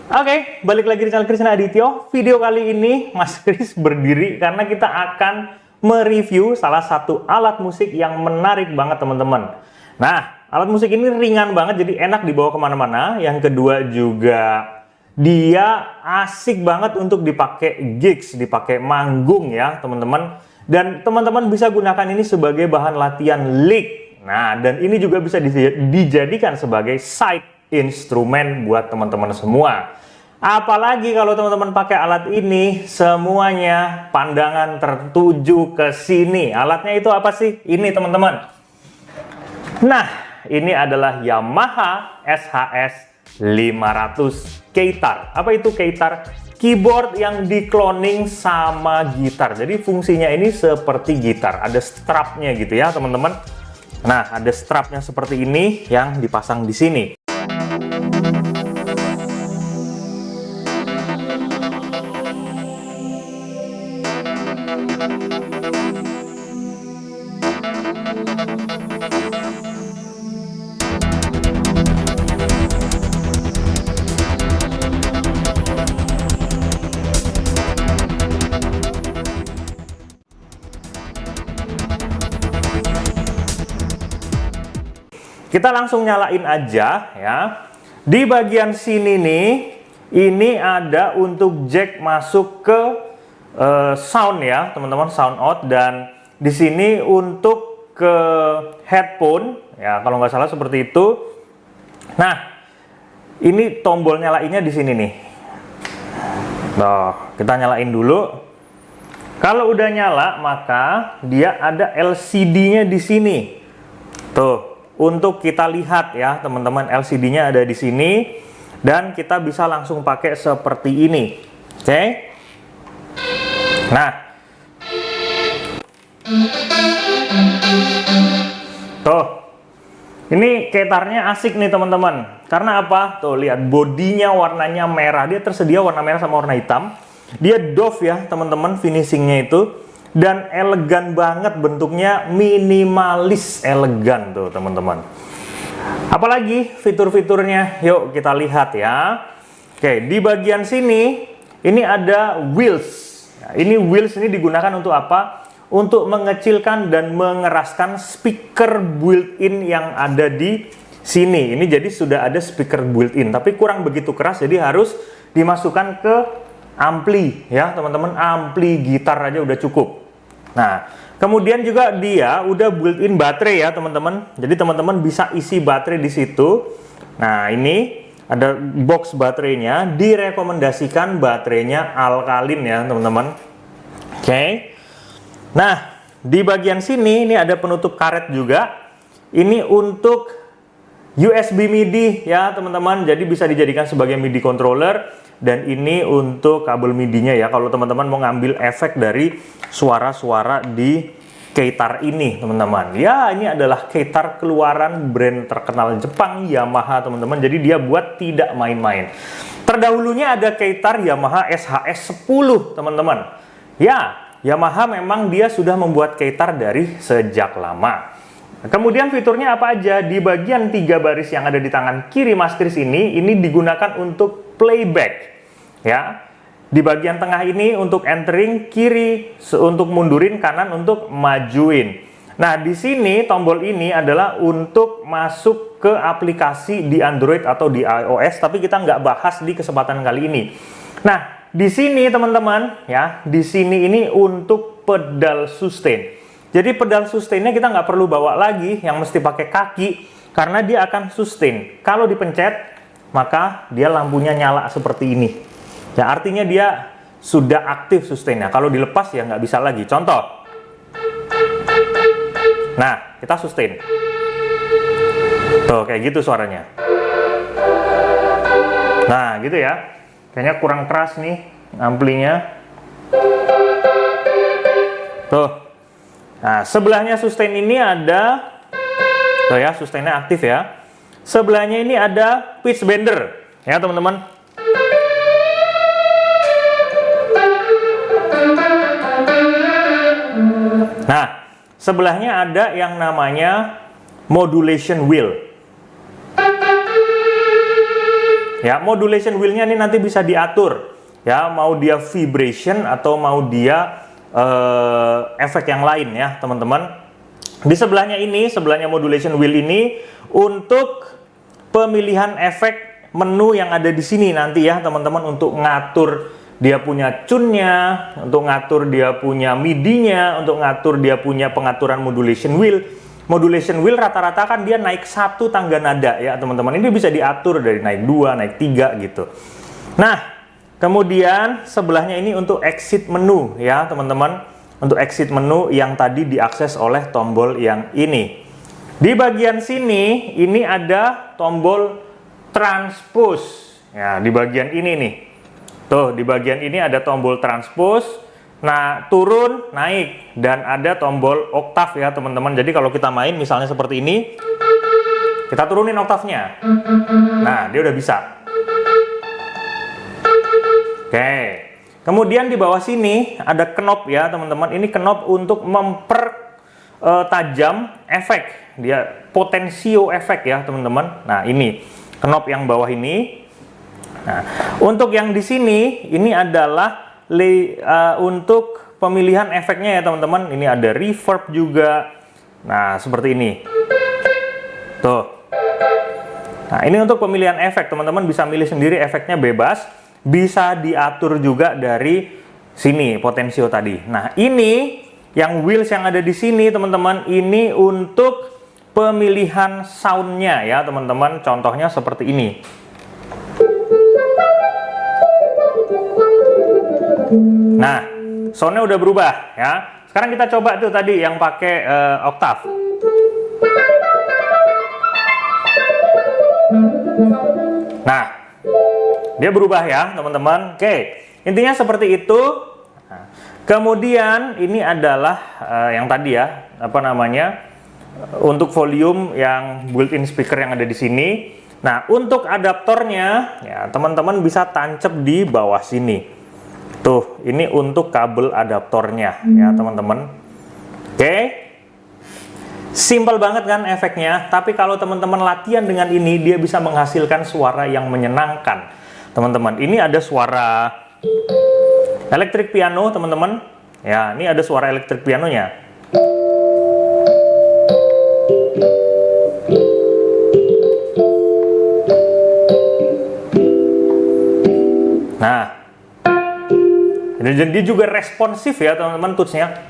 Oke, balik lagi di channel Krisna Adityo. Video kali ini Mas Kris berdiri karena kita akan mereview salah satu alat musik yang menarik banget teman-teman. Nah, alat musik ini ringan banget jadi enak dibawa kemana-mana. Yang kedua juga dia asik banget untuk dipakai gigs, dipakai manggung ya teman-teman. Dan teman-teman bisa gunakan ini sebagai bahan latihan lick. Nah, dan ini juga bisa dijadikan sebagai side instrumen buat teman-teman semua. Apalagi kalau teman-teman pakai alat ini, semuanya pandangan tertuju ke sini. Alatnya itu apa sih? Ini teman-teman. Nah, ini adalah Yamaha SHS 500 Keytar. Apa itu Keytar? Keyboard yang di-cloning sama gitar. Jadi fungsinya ini seperti gitar. Ada strapnya gitu ya teman-teman. Nah, ada strapnya seperti ini yang dipasang di sini. Kita langsung nyalain aja ya. Di bagian sini nih, ini ada untuk jack masuk ke sound ya, teman-teman, sound out, dan di sini untuk ke headphone ya, kalau nggak salah seperti itu. Nah, ini tombol nyalainnya di sini nih. Nah, kita nyalain dulu. Kalau udah nyala, maka dia ada LCD-nya di sini. Tuh. Untuk kita lihat ya teman-teman, LCD-nya ada di sini dan kita bisa langsung pakai seperti ini. Oke. Nah. Tuh. Ini keytarnya asik nih teman-teman. Karena apa? Tuh lihat, bodinya warnanya merah. Dia tersedia warna merah sama warna hitam. Dia doff ya teman-teman, finishingnya itu. Dan elegan banget bentuknya, minimalis elegan tuh teman-teman. Apalagi fitur-fiturnya, yuk kita lihat ya. Oke, di bagian sini ini ada wheels. Nah, ini wheels ini digunakan untuk apa? Untuk mengecilkan dan mengeraskan speaker built-in yang ada di sini. Ini jadi sudah ada speaker built-in, tapi kurang begitu keras, jadi harus dimasukkan ke ampli ya teman-teman. Ampli gitar aja udah cukup. Nah, kemudian juga dia udah built-in baterai ya teman-teman. Jadi teman-teman bisa isi baterai di situ. Nah, ini ada box baterainya. Direkomendasikan baterainya alkalin ya teman-teman. Oke. Nah, di bagian sini ini ada penutup karet juga. Ini untuk USB MIDI ya teman-teman. Jadi bisa dijadikan sebagai MIDI controller. Dan ini untuk kabel MIDI-nya ya, kalau teman-teman mau ngambil efek dari suara-suara di Keytar ini teman-teman. Ya, ini adalah Keytar keluaran brand terkenal Jepang, Yamaha teman-teman. Jadi dia buat tidak main-main. Terdahulunya ada Keytar Yamaha SHS 10 teman-teman. Ya, Yamaha memang dia sudah membuat Keytar dari sejak lama. Kemudian fiturnya apa aja? Di bagian 3 baris yang ada di tangan kiri Mas Kris ini digunakan untuk playback ya. Di bagian tengah ini untuk entering, kiri untuk mundurin, kanan untuk majuin. Nah, di sini tombol ini adalah untuk masuk ke aplikasi di Android atau di iOS, tapi kita nggak bahas di kesempatan kali ini. Nah, di sini teman-teman ya, di sini ini untuk pedal sustain. Jadi pedal sustainnya kita nggak perlu bawa lagi, yang mesti pakai kaki, karena dia akan sustain. Kalau dipencet, maka dia lampunya nyala seperti ini. Ya, artinya dia sudah aktif sustainnya. Kalau dilepas ya nggak bisa lagi. Contoh. Nah, kita sustain. Tuh, kayak gitu suaranya. Nah, gitu ya. Kayaknya kurang keras nih amplinya. Tuh. Nah, sebelahnya sustain ini ada, tuh ya, sustainnya aktif ya. Sebelahnya ini ada pitch bender, ya teman-teman. Nah, sebelahnya ada yang namanya modulation wheel. Ya, modulation wheel-nya ini nanti bisa diatur. Ya, mau dia vibration atau mau dia efek yang lain ya, teman-teman. Di sebelahnya ini, sebelahnya modulation wheel ini untuk pemilihan efek menu yang ada di sini nanti ya, teman-teman, untuk ngatur dia punya tune-nya, untuk ngatur dia punya MIDI-nya, untuk ngatur dia punya pengaturan modulation wheel. Modulation wheel rata-rata kan dia naik 1 tangga nada ya, teman-teman. Ini bisa diatur dari naik 2, naik 3 gitu. Nah, kemudian sebelahnya ini untuk exit menu ya, teman-teman. Untuk exit menu yang tadi diakses oleh tombol yang ini. Di bagian sini ini ada tombol transpose. Ya, di bagian ini nih. Tuh, di bagian ini ada tombol transpose. Nah, turun, naik, dan ada tombol oktav ya, teman-teman. Jadi kalau kita main misalnya seperti ini, kita turunin oktavnya. Nah, dia udah bisa. Oke. Kemudian di bawah sini ada knob ya, teman-teman. Ini knob untuk mempertajam efek. Dia potensio efek ya, teman-teman. Nah, ini knob yang bawah ini. Nah, untuk yang di sini ini adalah untuk pemilihan efeknya ya, teman-teman. Ini ada reverb juga. Nah, seperti ini. Tuh. Nah, ini untuk pemilihan efek, teman-teman bisa milih sendiri efeknya, bebas. Bisa diatur juga dari sini potensio tadi. Nah, ini yang wheels yang ada di sini, teman-teman, ini untuk pemilihan soundnya ya, teman-teman. Contohnya seperti ini. Nah, soundnya udah berubah ya. Sekarang kita coba tuh tadi yang pakai oktav. Nah, dia berubah ya, teman-teman. Oke, intinya seperti itu. Nah, kemudian ini adalah yang tadi ya, apa namanya, untuk volume yang built-in speaker yang ada di sini. Nah, untuk adaptornya, ya teman-teman bisa tancap di bawah sini. Tuh, ini untuk kabel adaptornya ya, teman-teman. Oke. Simpel banget kan efeknya, tapi kalau teman-teman latihan dengan ini, dia bisa menghasilkan suara yang menyenangkan. Teman-teman, ini ada suara elektrik piano, teman-teman. Ya, ini ada suara elektrik pianonya. Nah, dan dia juga responsif ya, teman-teman, touch-nya.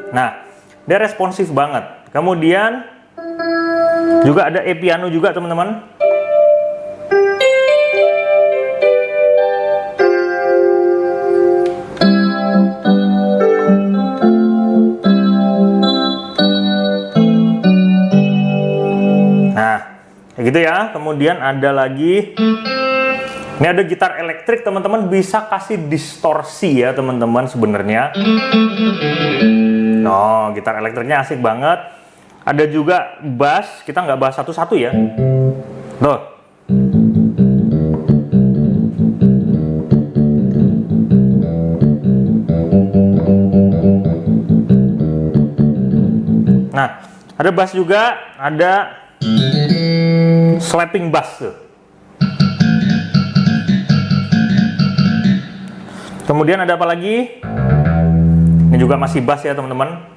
Nah, dia responsif banget. Kemudian juga ada e-piano juga, teman-teman. Nah, kayak gitu ya. Kemudian ada lagi, ini ada gitar elektrik, teman-teman, bisa kasih distorsi ya, teman-teman, sebenarnya. No, gitar elektriknya asik banget. Ada juga bass, kita nggak bahas satu-satu ya. Tuh. Nah, ada bass juga, ada slapping bass tuh. Kemudian ada apa lagi? Ini juga masih bass ya, teman-teman.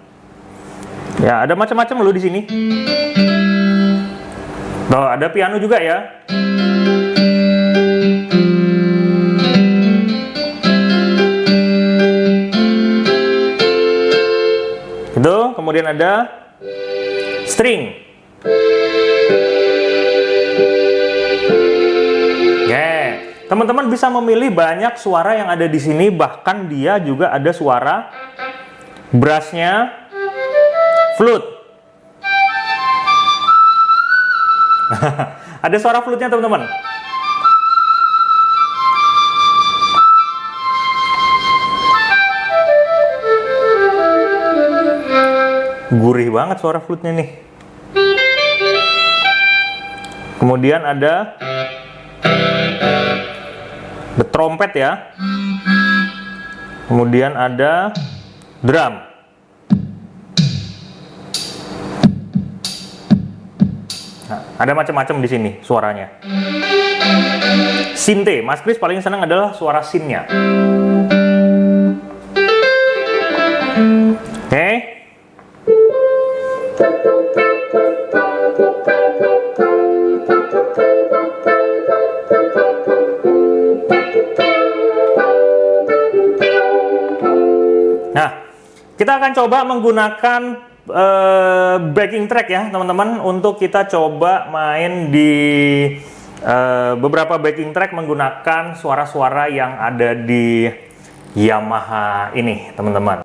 Ya, ada macam-macam loh di sini. Tuh, ada piano juga ya. Itu, kemudian ada string. Teman-teman bisa memilih banyak suara yang ada di sini, bahkan dia juga ada suara brassnya, flute. Ada suara flute-nya, teman-teman. Gurih banget suara flute-nya nih. Kemudian ada the trompet ya. Kemudian ada drum. Nah, ada macam-macam di sini suaranya. Sinte, Mas Kris paling senang adalah suara sinnya. Oke. Nah, kita akan coba menggunakan backing track ya teman-teman, untuk kita coba main di beberapa backing track menggunakan suara-suara yang ada di Yamaha ini teman-teman.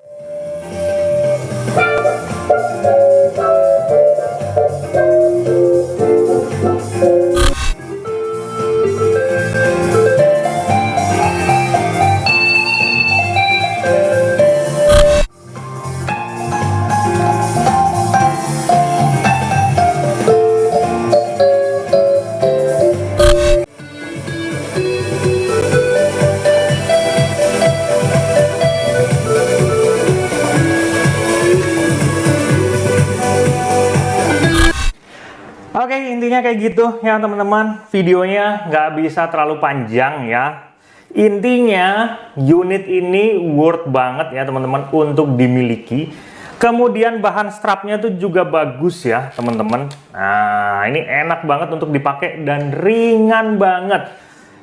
Oke, intinya kayak gitu ya teman-teman. Videonya nggak bisa terlalu panjang ya. Intinya unit ini worth banget ya teman-teman untuk dimiliki. Kemudian bahan strapnya tuh juga bagus ya teman-teman. Nah, ini enak banget untuk dipakai dan ringan banget.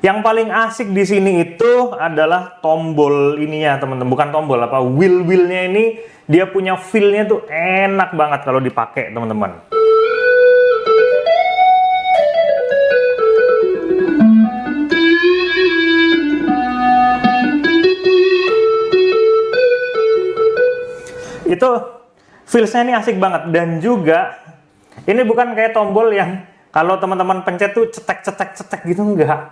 Yang paling asik di sini itu adalah tombol ininya teman-teman. Bukan tombol, apa, wheel-wheelnya ini dia punya feel-nya tuh enak banget kalau dipakai teman-teman. Itu feelsnya ini asik banget. Dan juga ini bukan kayak tombol yang kalau teman-teman pencet tuh cetek gitu, enggak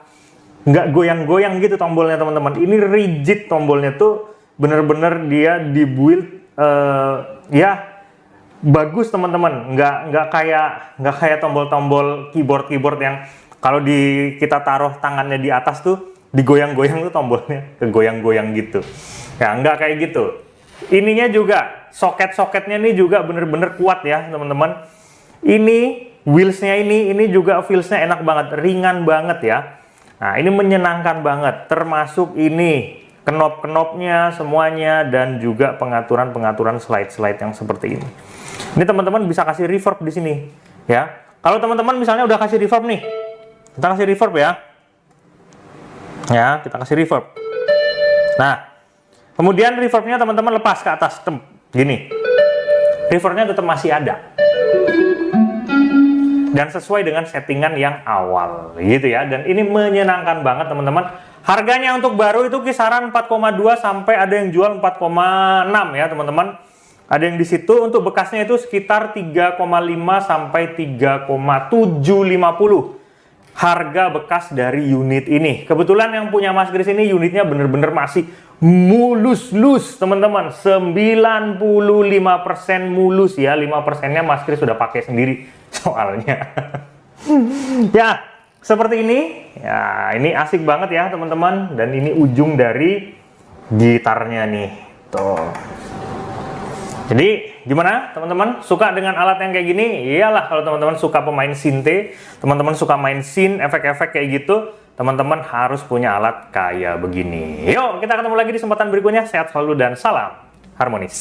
goyang-goyang gitu tombolnya teman-teman. Ini rigid tombolnya tuh, bener-bener dia dibuild ya bagus teman-teman. Nggak kayak tombol-tombol keyboard yang kalau kita taruh tangannya di atas tuh digoyang-goyang tuh tombolnya kegoyang-goyang gitu ya, nggak kayak gitu. Ininya juga soket-soketnya ini juga bener-bener kuat ya teman-teman. Ini wheelsnya ini juga feelsnya enak banget, ringan banget ya. Nah, ini menyenangkan banget, termasuk ini knop-knopnya semuanya, dan juga pengaturan slide-slide yang seperti ini. Ini teman-teman bisa kasih reverb di sini ya. Kalau teman-teman misalnya udah kasih reverb nih, kita kasih reverb ya. Ya, kita kasih reverb. Nah, kemudian reverbnya teman-teman lepas ke atas, gini. Reverbnya tetap masih ada. Dan sesuai dengan settingan yang awal, gitu ya. Dan ini menyenangkan banget teman-teman. Harganya untuk baru itu kisaran 4,2 sampai ada yang jual 4,6 ya teman-teman. Ada yang di situ. Untuk bekasnya itu sekitar 3,5 sampai 3,750. Harga bekas dari unit ini. Kebetulan yang punya Mas Kris ini unitnya bener-bener masih mulus teman-teman. 95% mulus ya. 5%-nya Mas Kris sudah pakai sendiri soalnya. Ya, seperti ini. Ya, ini asik banget ya teman-teman. Dan ini ujung dari gitarnya nih. Tuh. Jadi gimana teman-teman, suka dengan alat yang kayak gini? Iyalah, kalau teman-teman suka pemain synth, teman-teman suka main synth, efek-efek kayak gitu, teman-teman harus punya alat kayak begini. Yuk, kita ketemu lagi di kesempatan berikutnya. Sehat selalu dan salam harmonis.